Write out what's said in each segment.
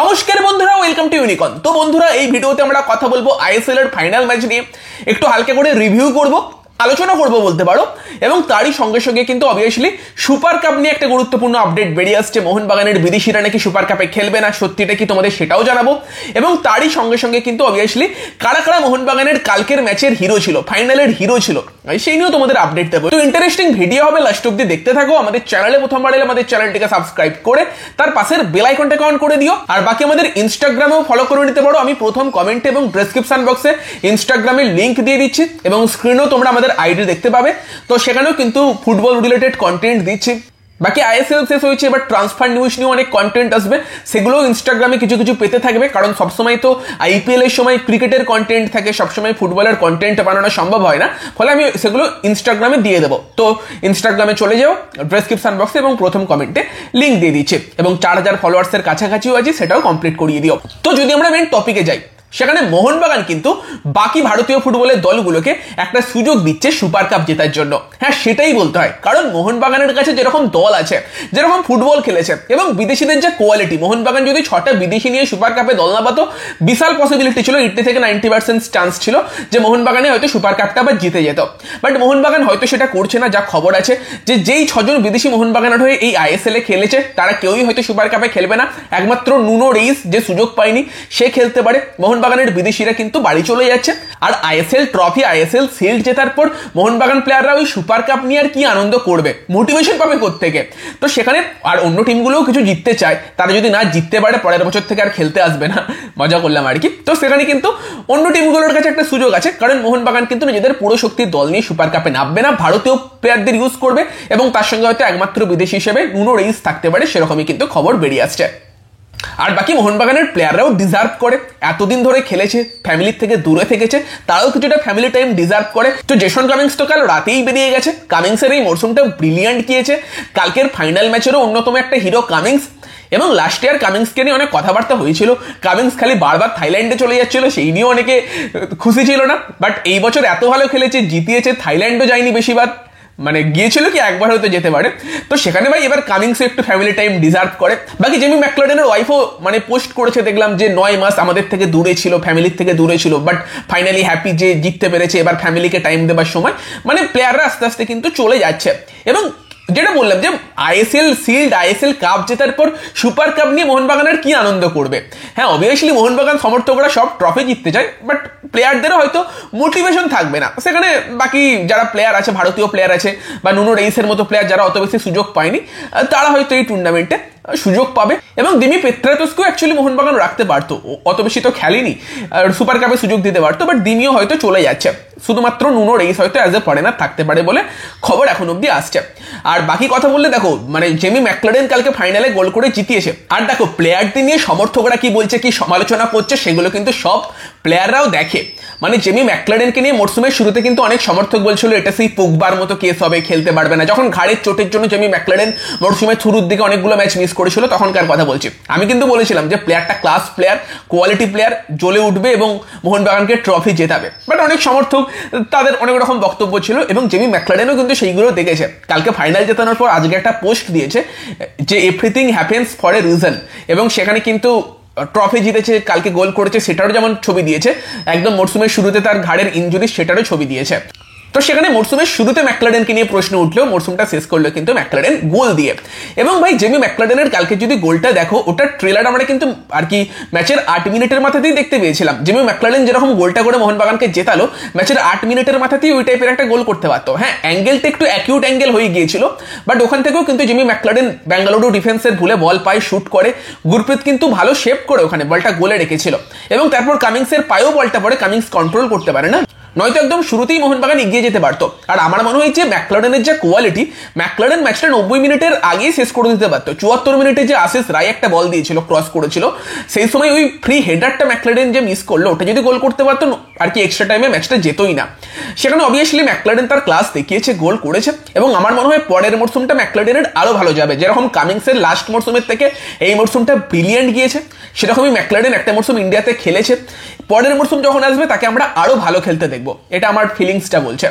নমস্কার বন্ধুরা, welcome to ইউনিকন। তো বন্ধুরা, এই ভিডিওতে আমরা কথা বলবো আইএসএল এর ফাইনাল ম্যাচ নিয়ে। একটু হালকা করে রিভিউ করব, আলোচনা করব বলতে পারো, এবং তারই সঙ্গে সঙ্গে কিন্তু অবভিয়াসলি সুপার কাপ নিয়ে একটা গুরুত্বপূর্ণ আপডেট বেরিয়ে আসছে। মোহনবাগানের বিদেশিরা নাকি সুপার কাপে খেলবে না, সত্যিটা কি তোমাদের সেটাও জানাবো। এবং তারই সঙ্গে সঙ্গে কিন্তু অবভিয়াসলি কারা কারা মোহনবাগানের কালকের ম্যাচের হিরো ছিল, ফাইনালের হিরো ছিল, সেই নিয়েও তোমাদের আপডেট দেবো। তো ইন্টারেস্টিং ভিডিও হবে, লাস্ট অব্দি দেখতে থাকো। আমাদের চ্যানেলে প্রথমবার এলে আমাদের চ্যানেলটিকে সাবস্ক্রাইব করে তার পাশের বেল আইকনটাকে অন করে দিও। আর বাকি আমাদের ইনস্টাগ্রামেও ফলো করে নিতে পারো। আমি প্রথম কমেন্টে এবং ডেসক্রিপশন বক্সে ইনস্টাগ্রামের লিঙ্ক দিয়ে দিচ্ছি, এবং স্ক্রিনেও তোমরা আমাদের আইডি দেখতে পাবে। তো সেখানেও কিন্তু ফুটবল রিলেটেড কন্টেন্ট দিচ্ছি। বাকি আইএসএল শেষ হয়েছে, এবার ট্রান্সফার নিউজ নিয়েও অনেক কন্টেন্ট আসবে, সেগুলো ইনস্টাগ্রামে কিছু কিছু পেতে থাকবে। কারণ সবসময় তো আইপিএল এর সময় ক্রিকেটের কন্টেন্ট থাকে, সবসময় ফুটবলের কন্টেন্ট বানানো সম্ভব হয় না, ফলে আমি সেগুলো ইনস্টাগ্রামে দিয়ে দেবো। তো ইনস্টাগ্রামে চলে যাও, ডেসক্রিপশন বক্সে এবং প্রথম কমেন্টে লিঙ্ক দিয়ে দিচ্ছে, এবং 4000 ফলোয়ার্সের কাছাকাছিও আছে, সেটাও কমপ্লিট করিয়ে দিও। তো যদি আমরা মেন টপিকে যাই, সেখানে মোহনবাগান কিন্তু বাকি ভারতীয় ফুটবলের দলগুলোকে একটা সুযোগ দিচ্ছে সুপার কাপ জেতার জন্য। হ্যাঁ, সেটাই বলতে হয়, কারণ মোহনবাগানের কাছে যেরকম দল আছে, যেরকম ফুটবল খেলেছে, এবং বিদেশিদের যে কোয়ালিটি, মোহনবাগান যদি 6টা বিদেশি নিয়ে সুপার কাপে দল না পাতো, বিশাল পসিবিলিটি ছিল, 80 থেকে 90% চান্স ছিল যে মোহনবাগানে হয়তো সুপার কাপটা আবার জিতে যেত। বাট মোহনবাগান হয়তো সেটা করছে না। যা খবর আছে যে যেই 6জন বিদেশি মোহনবাগানের হয়ে এই আইএসএল এ খেলেছে, তারা কেউই হয়তো সুপার কাপে খেলবে না। একমাত্র নুনো রেইস, যে সুযোগ পায়নি, সে খেলতে পারে। মোহনবাগানের বিদেশিরা কিন্তু বাড়ি চলে যাচ্ছে। আর আইএসএল ট্রফি, আইএসএল শিল্ড জেতার পর মোহনবাগান প্লেয়াররা ওই সুপার কাপ নিয়ে আর কি আনন্দ করবে, মোটিভেশন পাবে কোত্থেকে? তো সেখানে আর অন্য টিমগুলোও কিছু জিততে চায়, তারা যদি না জিততে পারে পরের বছর থেকে আর খেলতে আসবে না, মজা করলাম আর কি। তো সেখানে কিন্তু অন্য টিমগুলোর কাছে একটা সুযোগ আছে, কারণ মোহনবাগান কিন্তু নিজেদের পুরো শক্তির দল নিয়ে সুপার কাপে নামবে না, ভারতীয় প্লেয়ারদের ইউজ করবে, এবং তার সঙ্গে হয়তো একমাত্র বিদেশি হিসেবে নুনো রেইস থাকতে পারে, সেরকমই কিন্তু খবর বেরিয়ে আসছে। আর বাকি মোহনবাগানের প্লেয়াররাও ডিজার্ভ করে, এতদিন ধরে খেলেছে, ফ্যামিলির থেকে দূরে থেকেছে, তারাও কিছুটা ফ্যামিলি টাইম ডিজার্ভ করে। তো জেসন কামিংস তো কাল রাতেই বেরিয়ে গেছে। কামিংসের এই মরশুমটা ব্রিলিয়ান্ট গিয়েছে, কালকের ফাইনাল ম্যাচেরও অন্যতম একটা হিরো কামিংস। এবং লাস্ট ইয়ার কামিংসকে নিয়ে অনেক কথাবার্তা হয়েছিল, কামিংস খালি বারবার থাইল্যান্ডে চলে যাচ্ছিল, সেই নিয়েও অনেকে খুশি ছিল না। বাট এই বছর এত ভালো খেলেছে, জিতিয়েছে, থাইল্যান্ডও যায়নি বেশিবার, মানে গিয়েছিল কি একবার হয়তো যেতে পারে। তো সেখানে ভাই এবার কামিংস একটু ফ্যামিলি টাইম ডিজার্ভ করে। বাকি জেমি ম্যাকলারেনের ওয়াইফও মানে পোস্ট করেছে, দেখলাম যে 9 মাস আমাদের থেকে দূরে ছিল, ফ্যামিলির থেকে দূরে ছিল, বাট ফাইনালি হ্যাপি যে জিততে পেরেছে, এবার ফ্যামিলিকে টাইম দেবার সময়। মানে প্লেয়াররা আস্তে আস্তে কিন্তু চলে যাচ্ছে। এবং যেটা বললাম যে আইএসএল শিল্ড, আইএসএল কাপ জেতার পর সুপার কাপ নিয়ে মোহনবাগানের কি আনন্দ করবে? হ্যাঁ, অবভিয়াসলি মোহনবাগান সমর্থকরা সব ট্রফি জিততে চায়, বাট প্লেয়ারদেরও হয়তো মোটিভেশন থাকবে না। সেখানে বাকি যারা প্লেয়ার আছে, ভারতীয় প্লেয়ার আছে, বা নুনো রেইসের মতো প্লেয়ার যারা অত বেশি সুযোগ পায়নি, তারা হয়তো এই টুর্নামেন্টে সুযোগ পাবে। এবং দিমি পেত্রাতোসকেও অ্যাকচুয়ালি মোহনবাগান রাখতে পারতো, অত বেশি তো খেলেনি, সুপার কাপে সুযোগ দিতে পারতো, বাট দিমিও হয়তো চলে যাচ্ছে। শুধুমাত্র নুনো রেইস হয়তো অ্যাজ এ ফরেনার থাকতে পারে বলে খবর এখন অব্দি আসছে। আর বাকি কথা বললে দেখো, মানে জেমি ম্যাকলারেন কালকে ফাইনালে গোল করে জিতিয়েছে। আর দেখো প্লেয়ারদের নিয়ে সমর্থকরা কি বলছে, কি সমালোচনা করছে, সেগুলো কিন্তু সব প্লেয়াররাও দেখে। মানে জেমি ম্যাকলারেনকে নিয়ে মরসুমের শুরুতে কিন্তু অনেক সমর্থক বলছিল এটা সেই পোগবার মতো কেস হবে, খেলতে পারবে না। যখন ঘাড়ের চোটের জন্য জেমি ম্যাকলারেন মরসুমের শুরুর দিকে অনেকগুলো ম্যাচ মিস করেছিল, তখনকার কথা বলছি। আমি কিন্তু বলেছিলাম যে প্লেয়ারটা ক্লাস প্লেয়ার, কোয়ালিটি প্লেয়ার, জ্বলে উঠবে এবং মোহনবাগানকে ট্রফি জেতাবে। বাট অনেক সমর্থক, তাদের অনেক রকম বক্তব্য ছিল, এবং জেমি ম্যাকলারেনও কিন্তু সেইগুলো দেখেছে। কালকে ফাইনাল জেতানোর পর আজকে একটা পোস্ট দিয়েছে যে everything happens for a reason, এবং সেখানে কিন্তু ট্রফি জিতেছে, কালকে গোল করেছে, সেটারও যেমন ছবি দিয়েছে, একদম মরসুমের শুরুতে তার ঘাড়ের ইনজুরি, সেটারও ছবি দিয়েছে। তো সেখানে মরসুমের শুরুতে ম্যাকলারেনকে নিয়ে প্রশ্ন উঠলেও মরসুমটা শেষ করলো কিন্তু ম্যাকলারেন গোল দিয়ে। এবং ভাই জেমি ম্যাকলারেনের কালকে যদি গোলটা দেখো, ওটার ট্রেলার আমরা কিন্তু আর কি ম্যাচের 8 মিনিটের মাথাতেই দেখতে পেয়েছিলাম। জেমি ম্যাকলারেন যেরকম গোলটা করে মোহনবাগানকে জেতালো, ম্যাচের 8 মিনিটের মাথাতেই ওই টাইপের একটা গোল করতে পারতো। হ্যাঁ, অ্যাঙ্গেলটা একটু অ্যাকিউট অ্যাঙ্গেল হয়ে গিয়েছিল, বাট ওখান থেকেও কিন্তু জেমি ম্যাকলারেন বেঙ্গালুরু ডিফেন্সের ভুলে বল পায়, শুট করে, গুরপ্রীত কিন্তু ভালো শেপ করে ওখানে বলটা গোলে রেখেছিল। এবং তারপর কামিংসের পায়েও বলটা পড়ে, কামিংস কন্ট্রোল করতে পারে না, নয়তো একদম শুরুতেই মোহনবাগান এগিয়ে যেতে পারতো। আর আমার মনে হয় যে ম্যাকলারেনের যে কোয়ালিটি, ম্যাকলারেন ম্যাচটা 90 মিনিটের আগেই শেষ করে দিতে পারতো। 74 মিনিটে যে আশিস রায় একটা বল দিয়েছিল, ক্রস করেছিল, সেই সময় ওই ফ্রি হেডারটা ম্যাকলারেন যে মিস করলো, ওটা যদি গোল করতে পারতো আর কি, এক্সট্রা টাইমে ম্যাচটা যেতই না। সেখানে অবভিয়াসলি ম্যাকলারেন তার ক্লাস দেখিয়েছে, গোল করেছে, এবং আমার মনে হয় পরের মরসুমটা ম্যাকলারেনের আরো ভালো যাবে। যেরকম কামিংসের লাস্ট মরসুমের থেকে এই মরসুমটা ব্রিলিয়ান্ট গিয়েছে, সেরকমই ম্যাকলারেন একটা মরসুম ইন্ডিয়াতে খেলেছে, পরের মরসুম যখন আসবে তাকে আমরা আরো ভালো খেলতে দেখবো, এটা আমার ফিলিংসটা বলছে।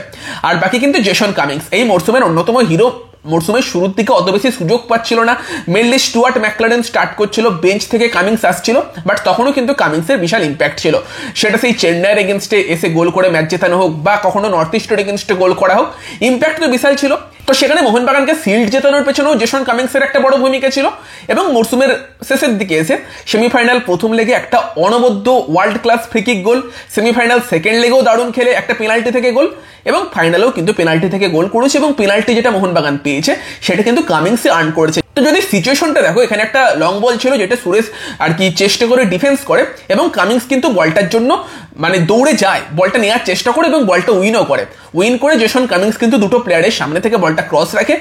আর বাকি কিন্তু জেসন কামিংস এই মরসুমের অন্যতম হিরো মরসুমের শুরুর দিকে অত বেশি সুযোগ পাচ্ছিল না, মেনলি স্টুয়ার্ট ম্যাকলারেন স্টার্ট করছিল, বেঞ্চ থেকে কামিংস আসছিল, বাট তখনও কিন্তু কামিংসের বিশাল ইম্প্যাক্ট ছিল। সেটা সেই চেন্নাইয়ের এগেনস্টে এসে গোল করে ম্যাচ জেতানো হোক বা কখনো নর্থ ইস্টের এগেনস্টে গোল করা হোক, ইম্প্যাক্ট তো বিশাল ছিল। তো সেখানে মোহনবাগানকে শিল্ড জেতানোর পেছনেও জেসন কামিংসের একটা বড় ভূমিকা ছিল। এবং মরসুমের শেষের দিকে এসে সেমিফাইনাল প্রথম লেগে একটা অনবদ্য ওয়ার্ল্ড ক্লাস ফ্রিকিক গোল, সেমিফাইনাল সেকেন্ড লেগেও দারুণ খেলে একটা পেনাল্টি থেকে গোল, এবং ফাইনালেও কিন্তু পেনাল্টি থেকে গোল করেছে, এবং পেনাল্টি যেটা মোহনবাগান পেয়েছে সেটা কিন্তু কামিংসে আর্ন করেছে। তো যদি সিচুয়েশনটা দেখো, এখানে একটা লং বল ছিল যেটা সুরেশ আর কি চেষ্টা করে ডিফেন্স করে, এবং কামিংস কিন্তু বলটার জন্য মানে দৌড়ে যায়, বলটা নেওয়ার চেষ্টা করে এবং বলটা উইনও করে। উইন করে জেসন কামিংস কিন্তু দুটো প্লেয়ারের সামনে থেকে বলটা ক্রস রাখে,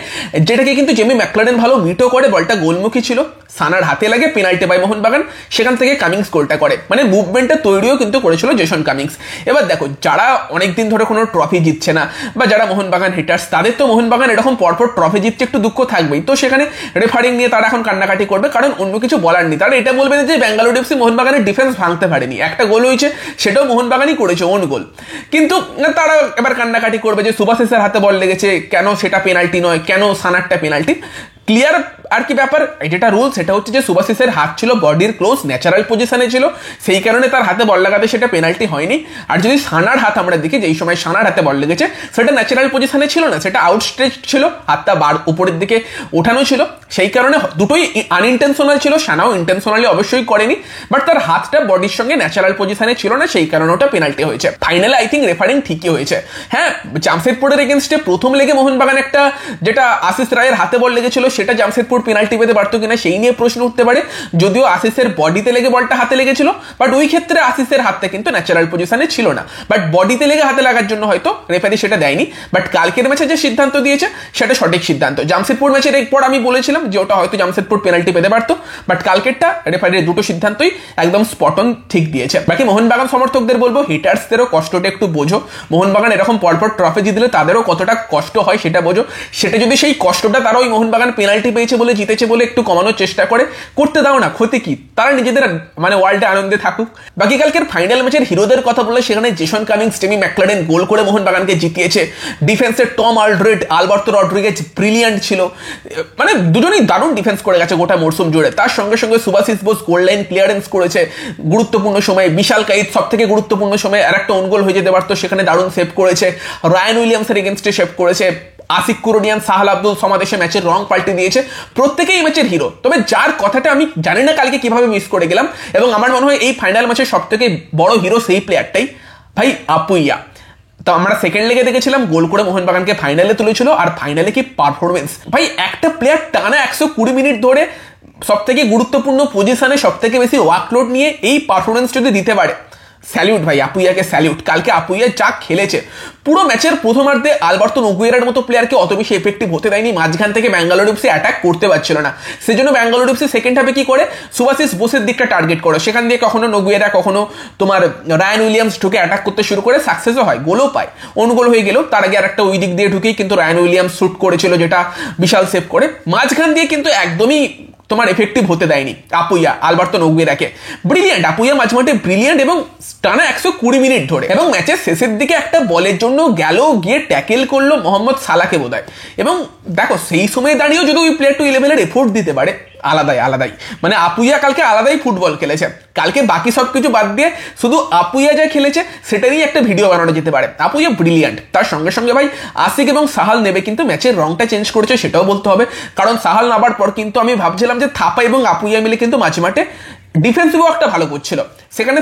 যেটাকে কিন্তু জেমি ম্যাকলারেন ভালো মিটও করে, বলটা গোলমুখী ছিল, সানার হাতে লাগে, পেনাল্টি পায় মোহনবাগান, সেখান থেকে কামিংস গোলটা করে, মানে মুভমেন্টটা তৈরিও কিন্তু করেছিল জেসন কামিংস। এবার দেখো, যারা অনেকদিন ধরে কোনো ট্রফি জিতছে না বা যারা মোহনবাগান হিটার্স, তাদের তো মোহনবাগান এরকম পরপর ট্রফি জিতছে একটু দুঃখ থাকবেই। তো সেখানে রেফারিং নিয়ে তারা এখন কান্নাকাটি করবে, কারণ অন্য কিছু বলার নেই। তারা এটা বলবেন যে বেঙ্গালুরু এফসি মোহনবাগানের ডিফেন্স ভাঙতে পারেনি, একটা গোল হয়েছে সেটাও মোহনবাগানই করেছে, ওন গোল, কিন্তু তারা এবার কান্নাকাটি করবে যে সুভাশিসের হাতে বল লেগেছে, কেন সেটা পেনাল্টি নয়, কেন সানারটা পেনাল্টি। ক্লিয়ার আর কি ব্যাপার, যেটা রুল সেটা হচ্ছে যে সুভাশিসের হাত ছিল বডির ক্লোজ, ন্যাচারাল পজিশনে ছিল, সেই কারণে তার হাতে বল লাগাতে সেটা পেনাল্টি হয়নি। আর যদি সানার হাত আমরা দেখি, যেই সময় সানার হাতে বল লেগেছে সেটা ন্যাচারাল পজিশনে ছিল না, সেটা আউটস্ট্রেচ ছিল, হাতটা উপরের দিকে ওঠানো ছিল, সেই কারণে দুটোই আনইনটেনশনাল ছিল। সানাও ইন্টেনশনালি অবশ্যই করেনি, বাট তার হাতটা বডির সঙ্গে ন্যাচারাল পজিশনে ছিল না, সেই কারণে ওটা পেনাল্টি হয়েছে। ফাইনালে আই থিঙ্ক রেফারিং ঠিকই হয়েছে। হ্যাঁ, জামশেদপুরের এগেনস্টে প্রথম লেগে মোহনবাগান একটা যেটা আশিস রায়ের হাতে বল লেগেছিল সেটা জামশেদপুর পেনাল্টি পেতে পারতো কিনা সেই নিয়ে প্রশ্ন উঠতে পারে, যদিও আশিসের বডিতে লেগে বলটা হাতে লেগেছিল, বাট ওই ক্ষেত্রে আশিসের হাতটা কিন্তু ন্যাচারাল পজিশনে ছিল না, বাট বডিতে লেগে হাতে লাগার জন্য হয়তো রেফারি সেটা দেয়নি। বাট কালকের ম্যাচে যে সিদ্ধান্ত দিয়েছে সেটা সঠিক সিদ্ধান্ত। জামশেদপুর ম্যাচের এরপর আমি বলেছিলাম যে ওটা হয়তো জামশেদপুর পেনাল্টি পেতে পারতো, বাট কালকেরটা রেফারির দুটো সিদ্ধান্তই একদম স্পট অন ঠিক দিয়েছে। বাকি মোহনবাগান সমর্থকদের বলবো, হিটার্সদেরও কষ্টটা একটু বোঝো, মোহনবাগান এরকম পরপর ট্রফি জিতলে তাদেরও কতটা কষ্ট হয় সেটা বোঝো। সেটা যদি সেই কষ্টটা তারা ওই মোহনবাগান পেনাল্টি পেয়েছে বলে জিতেছে বলে একটু কমানোর চেষ্টা করে, করতে দাও না, ক্ষতি কি, তারা নিজেদের মানে ওয়ার্ল্ডে আনন্দে থাকুক। বাকি কালকের ফাইনাল ম্যাচের হিরোদের কথা বললে সেখানে জেসন কামিংস, জেমি ম্যাকলারেন গোল করে মোহনবাগানকে জিতিয়েছে। ডিফেন্সের Tom Aldred, Alberto Rodriguez brilliant ছিল, মানে দুজনেই দারুণ ডিফেন্স করে গেছে গোটা মরসুম জুড়ে। তার সঙ্গে সঙ্গে Subhasish Bose goal line clearance করেছে গুরুত্বপূর্ণ সময়ে, বিশাল কাইত সব থেকে গুরুত্বপূর্ণ সময়ে আর একটা অনগোল হয়ে যেতে পারতো, সেখানে দারুণ সেভ করেছে, রায়ান উইলিয়ামসের এগেনস্টে সেভ করেছে, আসিক কুরোনিয়ান, সাহাল আব্দুল সমাদ এসে ম্যাচের রং পাল্টে দিয়েছে, প্রত্যেকেই এই ম্যাচের হিরো। তবে যার কথাটা আমি জানি না কালকে কিভাবে মিস করে গেলাম, এবং আমার মনে হয় এই ফাইনাল ম্যাচের সব থেকে বড় হিরো সেই প্লেয়ারটাই, ভাই আপুইয়া। তো আমরা সেকেন্ড লেগে দেখেছিলাম গোল করে মোহনবাগানকে ফাইনালে তুলেছিল, আর ফাইনালে কি পারফরমেন্স ভাই, একটা প্লেয়ার টানা 120 মিনিট ধরে সব থেকে গুরুত্বপূর্ণ পজিশনে সব থেকে বেশি ওয়ার্কলোড নিয়ে এই পারফরমেন্স যদি দিতে পারে, স্যালিউট ভাই, আপুইয়াকে স্যালিউট। কালকে আপুইয়া যা খেলেছে, পুরো ম্যাচের প্রথমার্ধে আলবার্তো নোগুয়েরার মতো প্লেয়ারকে অত বেশি এফেক্টিভ হতে দেয়নি, মাঝখান থেকে ব্যাঙ্গালোর এফসি অ্যাটাক করতে পারছিল না, সেজন্য ব্যাঙ্গালোর এফসি সেকেন্ড হাফে কি করে, সুভাশিস বোসের দিকটা টার্গেট করে, সেখান দিয়ে কখনো নোগুয়েরা কখনো তোমার রায়ান উইলিয়ামস ঢুকে অ্যাটাক করতে শুরু করে, সাকসেসও হয়, গোলও পায়, অন গোল হয়ে গেল। তার আগে আর একটা ওই দিক দিয়ে ঢুকেই কিন্তু রায়ান উইলিয়ামস শুট করেছিল, যেটা বিশাল সেভ করে, মাঝখান দিয়ে কিন্তু একদমই তোমার এফেক্টিভ হতে দেয়নি আপুইয়া আলবার্তো নোগুয়েরাকে। ব্রিলিয়ান্ট আপুইয়া মাঝমাঠে ব্রিলিয়ান্ট, এবং টানা 120 মিনিট ধরে, এবং ম্যাচের শেষের দিকে একটা বলের জন্য গেল গিয়ে ট্যাকেল করলো মোহাম্মদ সালাকে বোধহয়। এবং দেখো, সেই সময় দাঁড়িয়েও যদি ওই প্লেয়ার টু ইলেভেনের এফোর্ট দিতে পারে, আলাদাই মানে আপুইয়া কালকে আলাদাই ফুটবল খেলেছে। কালকে বাকি সব কিছু বাদ দিয়ে শুধু আপুইয়া যা খেলেছে সেটারই একটা ভিডিও বানানো যেতে পারে। আপুইয়া ব্রিলিয়ান্ট। তার সঙ্গে সঙ্গে ভাই আসিক এবং সাহাল নেবে কিন্তু ম্যাচের রংটা চেঞ্জ করেছে, সেটাও বলতে হবে, কারণ সাহাল নামার পর কিন্তু আমি ভাবছিলাম যে থাপা এবং আপুইয়া মিলে কিন্তু মাঝে মাঠে ডিফেন্সিভও একটা ভালো করছিল, সেখানে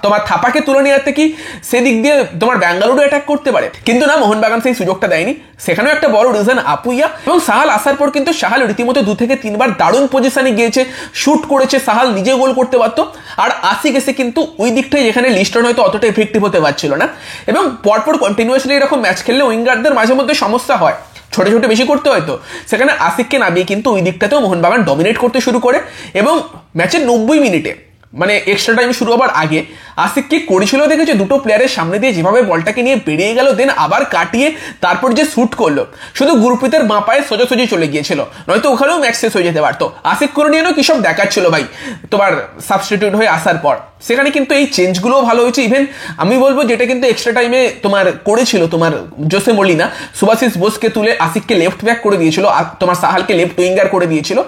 তোমার থাপাকে তুলে নেওয়াতে কি সেদিক দিয়ে তোমার ব্যাঙ্গালুরু অ্যাটাক করতে পারে, কিন্তু না, মোহনবাগান সেই সুযোগটা দেয়নি। সেখানেও একটা বড় রিজন আপুইয়া। এবং সাহাল আসার পর কিন্তু সাহাল রীতিমতো 2 থেকে 3 বার দারুণ পজিশনে গিয়েছে, শুট করেছে, সাহাল নিজে গোল করতে পারতো। আর আসিক এসে কিন্তু ওই দিকটাই যেখানে লিস্টন হয়তো অতটা এফেক্টিভ হতে পারছিল না, এবং পরপর কন্টিনিউয়াসলি এরকম ম্যাচ খেললে উইঙ্গারদের মাঝে মধ্যে সমস্যা হয়, ছোট ছোট বেশি করতে হয়তো, সেখানে আসিককে নামিয়ে কিন্তু ওই দিকটাতেও মোহনবাগান ডমিনেট করতে শুরু করে। এবং ম্যাচের 90 মিনিটে মানে এক্সট্রা টাইম শুরু হবার আগে আসিক কি করেছিল দেখেছে, দুটো প্লেয়ারের সামনে দিয়ে যেভাবে বলটাকে নিয়ে বেরিয়ে গেল, দেন আবার কাটিয়ে তারপর যে শুট করলো, শুধু গুরপ্রীতের বাঁ পায়ে সোজাসুজি চলে গিয়েছিল, নয়তো ওখানেও ম্যাচ শেষ হয়ে যেতে পারতো। আসিক কুরোনিয়ানও কি সব দেখাচ্ছিল ভাই তোমার সাবস্টিটিউট হয়ে আসার পর, সেখানে কিন্তু এই চেঞ্জগুলোও ভালো হয়েছে। ইভেন আমি বলবো যেটা কিন্তু এক্সট্রা টাইমে তোমার করেছিল তোমার জোসে মলিনা, সুভাশিস বোসকে তুলে আশিককে লেফট ব্যাক করে দিয়েছিল, আর তোমার সাহালকে লেফট উইঙ্গার করে দিয়েছিল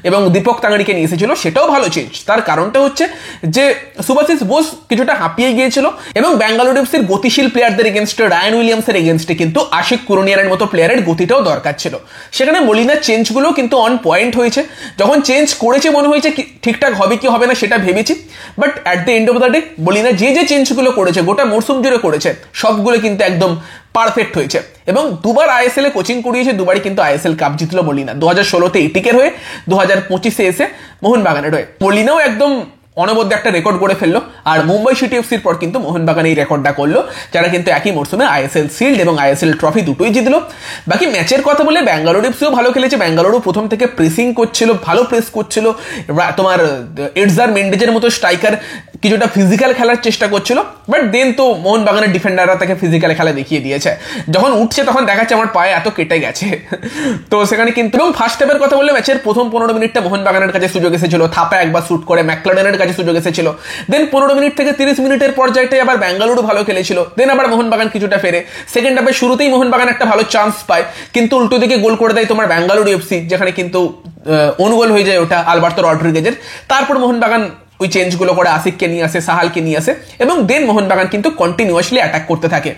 এবং দীপক তাঙ্গাড়িকে নিয়ে এসেছিল, সেটাও ভালো চেঞ্জ। তার কারণটা হচ্ছে যে সুভাশিস বোস কিছুটা হাঁপিয়ে গিয়েছিল এবং ব্যাঙ্গালোর এফসির গতিশীল প্লেয়ারদের এগেনস্টে, রায়ান উইলিয়ামসের এগেনস্টে কিন্তু আশিক কুরনিয়ারের মতো প্লেয়ারের গতিটাও দরকার ছিল। সেখানে মলিনার চেঞ্জগুলো কিন্তু অন পয়েন্ট হয়েছে। যখন চেঞ্জ করেছে মনে হয়েছে ঠিকঠাক হবে কি হবে না সেটা ভেবেছি, but at the end of the day Molina যে চেঞ্জগুলো করেছে গোটা মরসুম জুড়ে করেছে সবগুলো কিন্তু একদম পারফেক্ট হয়েছে। এবং দুবার আইএসএল এ কোচিং করিয়েছে, দুবারই কিন্তু আইএসএল কাপ জিতলো মলিনা। 2016-তে এটিকের হয়ে, 2025-এ এসে মোহনবাগানের হয়ে। মলিনাও একদম অনবদ্য একটা রেকর্ড করে ফেললো, আর মুম্বাই সিটি এফসির পর কিন্তু মোহনবাগান এই রেকর্ডটা করলো, যারা কিন্তু একই মরসুমে আইএসএল শিল্ড এবং আইএসএল ট্রফি দুটোই জিতলো। বাকি ম্যাচের কথা বলে ব্যাঙ্গালোর এফসিও ভালো খেলেছে। ব্যাঙ্গালোরও প্রথম থেকে প্রেসিং করছিল, ভালো প্রেস করছিল, তোমার এডজার মেন্ডেজের মতো স্ট্রাইকার কিছুটা ফিজিক্যাল খেলার চেষ্টা করছিল, বাট দেন তো মোহনবাগানের ডিফেন্ডাররা তাকে ফিজিক্যাল খেলা দেখিয়ে দিয়েছে। যখন উঠছে তখন দেখাচ্ছে আমার পায়ে এত কেটে গেছে। তো সেখানে কিন্তু, এবং ফার্স্ট হাফের কথা বললে ম্যাচের প্রথম 15 মিনিটটা মোহনবাগানের কাছে সুযোগ এসেছিল, থাপা একবার শুট করে ম্যাকলারেনের কাছে সুযোগ এসেছিল। দেন 15 মিনিট থেকে 30 মিনিটের পর্যায়টাই আবার ব্যাঙ্গালুরু ভালো খেলেছিল, দেন আবার মোহনবাগান কিছুটা ফেরে। সেকেন্ড হাফের শুরুতেই মোহনবাগান একটা ভালো চান্স পায়, কিন্তু উল্টো দিকে গোল করে দেয় তোমার ব্যাঙ্গালুরু এফসি, যেখানে কিন্তু ওন গোল হয়ে যায় ওটা আলবার্তো রড্রিগেজের। তারপর মোহনবাগান ওই চেঞ্জগুলো করে আশিককে নিয়ে আসে, সাহালকে নিয়ে আসে এবং দেন মোহনবাগান কিন্তু কন্টিনিউয়াসলি অ্যাটাক করতে থাকে।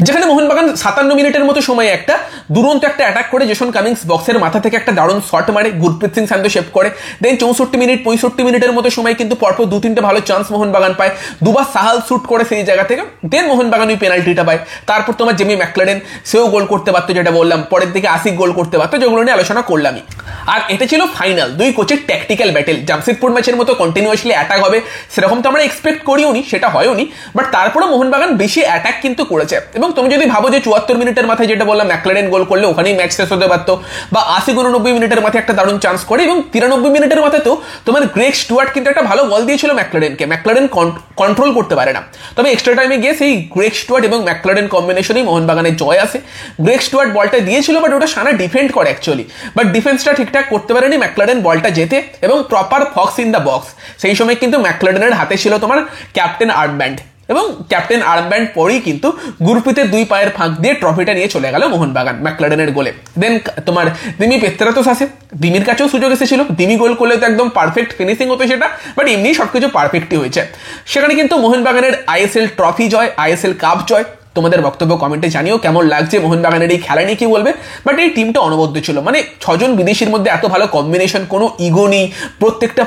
যেখানে মোহনবাগান 57 মিনিটের মতো সময়ে একটা দুরন্ত একটা অ্যাটাক করে জেসন কামিংস বক্সের মাথা থেকে একটা দারুণ শট মারে, গুরপ্রীত সিং সান্ধু সেভ করে। দেন 64 মিনিট 65 মিনিটের মতো সময় কিন্তু পরপর 2-3টে ভালো চান্স মোহনবাগান পায়, দুবার সাহাল শুট করে সেই জায়গা থেকে। দেন মোহনবাগান ওই পেনাল্টিটা পায়। তারপর তোমার জেমি ম্যাকলারেন, সেও গোল করতে পারতো, যেটা বললাম। পরের দিকে আশিক গোল করতে পারতো, যেগুলো নিয়ে আলোচনা করলামই। আর এটা ছিল ফাইনাল, দুই কোচের ট্যাকটিক্যাল ব্যাটেল। জামশেদপুর ম্যাচের মতো কন্টিনিউয়াসলি অ্যাটাক হবে সেরকম তো আমরা এক্সপেক্ট করিও নি, সেটা হয়ও নি, বাট তারপরে মোহনবাগান বেশি অ্যাটাক কিন্তু করেছে। এবং তুমি যদি ভাবো যে 74 মিনিটের মাথায় যেটা বললাম ম্যাকলারেন গোল করলে ওখানেই ম্যাচ শেষ হতে পারতো, বা 80-89 মিনিটের মাথায় একটা দারুণ চান্স করে, এবং 93 মিনিটের মাথায় তো তোমার গ্রেগ স্টুয়ার্ট কিন্তু একটা ভালো বল দিয়েছিল ম্যাকলারেনকে, ম্যাকলারেন কন্ট্রোল করতে পারে না। তবে এক্সট্রা টাইমে গিয়ে সেই গ্রেগ স্টুয়ার্ট এবং ম্যাকলারেন কম্বিনেশনেই মোহনবাগানের জয় আসে। গ্রেগ স্টুয়ার্ট বলটা দিয়েছিল, বাট ওটা সানা ডিফেন্ড করে অ্যাকচুয়ালি, বাট ডিফেন্সটা ঠিকঠাক করতে পারেনি, ম্যাকলারেন বলটা জেতে এবং proper Fox in the box. সেই সময় কিন্তু ম্যাকলারেনের হাতে ছিল তোমার ক্যাপ্টেন আর্মব্যান্ড, এবং ক্যাপ্টেন আর্মব্যান্ড পরেই কিন্তু গুরপ্রীতের দুই পায়ের ফাঁক দিয়ে ট্রফিটা নিয়ে চলে গেল মোহনবাগান ম্যাকলারেনের গোলে। দেন তোমার দিমি পেত্রাতোস আসে, দিমির কাছেও সুযোগ এসেছিল, দিমি গোল করলে তো একদম পারফেক্ট ফিনিশিং হতো সেটা, বাট এমনি সবকিছু পারফেক্টই হয়েছে। সেখানে কিন্তু মোহনবাগানের আইএসএল ট্রফি জয়, আইএসএল কাপ জয়। তোমাদের বক্তব্য কমেন্টে জানিও কেমন লাগছে, মোহনবাগানের এই খেলা নিয়ে কি বলবে। বাট এই টিমটা অনবদ্য ছিল, মানে 6 জন বিদেশির মধ্যে এত ভালো কম্বিনেশন, কোনো ইগো নেই, প্রত্যেকটা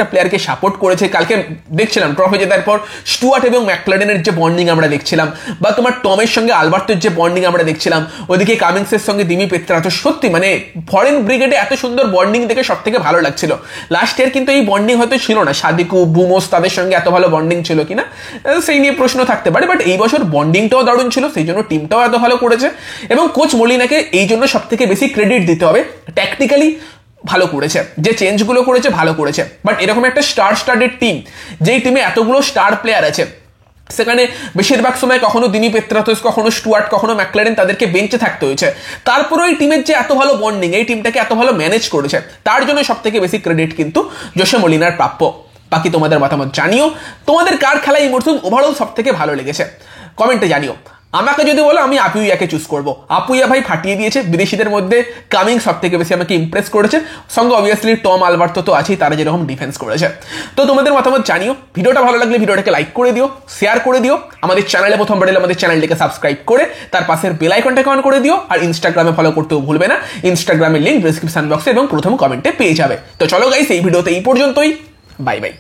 প্লেয়ারকে সাপোর্ট করেছে। কালকে দেখছিলাম ট্রফি জেতার পর স্টুয়ার্ট এবং ম্যাকলারেনের যে বন্ডিং আমরা দেখছিলাম, বা তোমার টমের সঙ্গে আলবার্টোর যে বন্ডিং আমরা দেখছিলাম, ওদিকে কামিংসের সঙ্গে দিমি পেত্রাতোস, সত্যি মানে ফরেন ব্রিগেডে এত সুন্দর বন্ডিং দেখে সব থেকে ভালো লাগছিল। লাস্ট ইয়ার কিন্তু এই বন্ডিং হয়তো ছিল না, সাদিকু বুমোস তাদের সঙ্গে এত ভালো বন্ডিং ছিল কিনা সেই নিয়ে প্রশ্ন থাকতে পারে, বাট এই বছর বন্ডিং দারুণ ছিল, সেই জন্য টিমটাও এত ভালো করেছে। এবং কোচ মলিনাকে এই জন্য সব থেকে বেশি ক্রেডিট দিতে হবে, ট্যাকটিক্যালি ভালো করেছে, যে চেঞ্জগুলো করেছে ভালো করেছে। বাট এরকম একটা স্টারেড টিম, যেই টিমে এতগুলো স্টার প্লেয়ার আছে, সেখানে বেশিরভাগ সময় কখনো দিমি পেত্রাতোস, কখনো স্টুয়ার্ট, কখনো ম্যাকলারেন, তাদেরকে বেঞ্চে থাকতে হয়েছে। তারপরে এই টিমের যে এত ভালো বন্ডিং, এই টিমটাকে এত ভালো ম্যানেজ করেছে, তার জন্য সব থেকে বেশি ক্রেডিট কিন্তু জোসে মলিনার প্রাপ্য। বাকি তোমাদের মতামত জানিও, তোমাদের কার খেলা এই মরসুম ওভারঅল সব থেকে ভালো লেগেছে কমেন্টে জানিও। আমাকে যদি বলো আমি আপুইয়াকে চুজ করবো, আপুইয়া ভাই ফাটিয়ে দিয়েছে বিদেশিদের মধ্যে, কামিং সব থেকে বেশি আমাকে ইমপ্রেস করেছে, সঙ্গে অবভিয়াসলি টম আলবার্তো তো আছেই, তারা যেরকম ডিফেন্স করেছে। তো তোমাদের মতামত জানিও, ভিডিওটা ভালো লাগলে ভিডিওটাকে লাইক করে দিও, শেয়ার করে দিও, আমাদের চ্যানেলে প্রথমবার এলে আমাদের চ্যানেলটিকে সাবস্ক্রাইব করে তার পাশের বেল আইকনটাকে অন করে দিও, আর ইনস্টাগ্রামে ফলো করতেও ভুলবে না, ইনস্টাগ্রামের লিঙ্ক ডেসক্রিপশন বক্সে এবং প্রথম কমেন্টে পেয়ে যাবে। তো চলো গাইস, এই ভিডিওতে এই পর্যন্তই, বাই বাই।